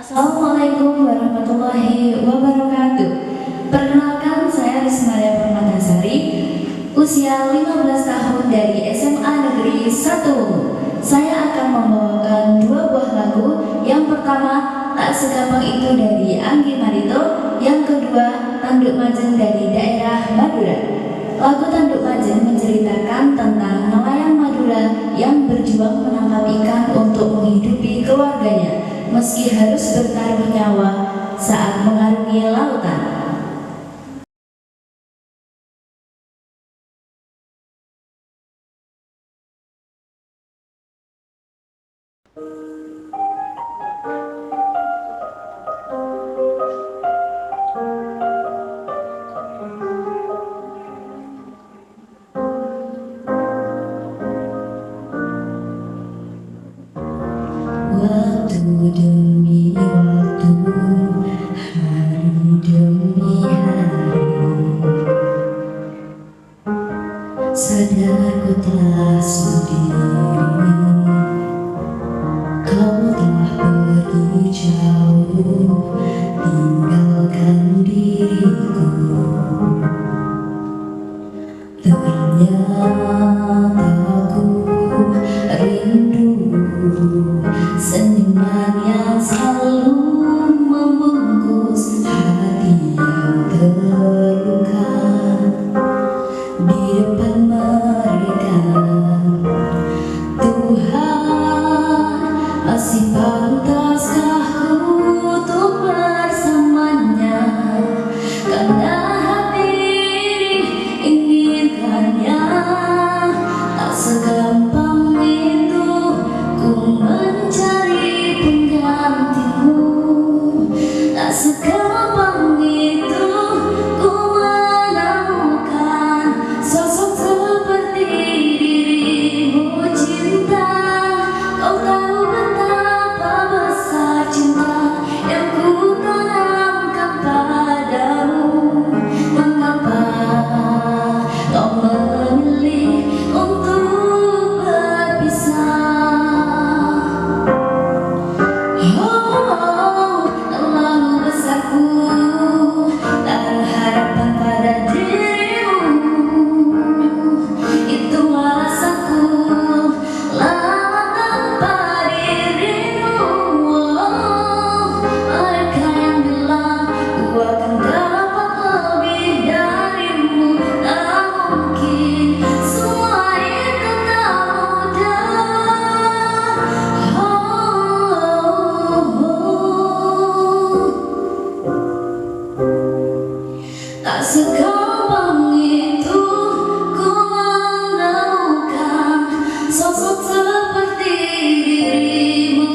Assalamualaikum warahmatullahi wabarakatuh. Perkenalkan, saya Rismaria Permatasari, usia 15 tahun dari SMA Negeri 1. Saya akan membawakan dua buah lagu. Yang pertama, Tak Segampang Itu dari Anggi Marito. Yang kedua, Tanduk Majeng dari daerah Madura. Lagu Tanduk Majeng menceritakan tentang nelayan Madura yang berjuang menangkap ikan untuk menghidupi keluarganya, meski harus bertaruh nyawa saat mengarungi lautan. Waktu demi waktu, hari demi hari, sadar ku telah sendiri. Kau telah pergi jauh, tinggalkan diriku. Ternyata ku rindu senyuman yang selalu membungkus hati yang terluka. Di depan mereka, Tuhan, masih pantaskah ku untuk bersamanya? Karena hati ini inginkannya. Tak segampang itu ku mencari penggantimu. Tak segampang itu ku menemukan sosok seperti dirimu. Cinta, kau tahu betapa besar cinta yang ku tanamkan padamu. Mengapa kau memilih untuk berpisah? Oh, terlalu besar ku taruh harapan pada dirimu. Itulah rasaku lama tanpa dirimu. Oh, mereka yang bilang ku akan dapat lebih darimu, tak mungkin. Semua itu tak mudah. Tak segampang itu ku menemukan sosok seperti dirimu.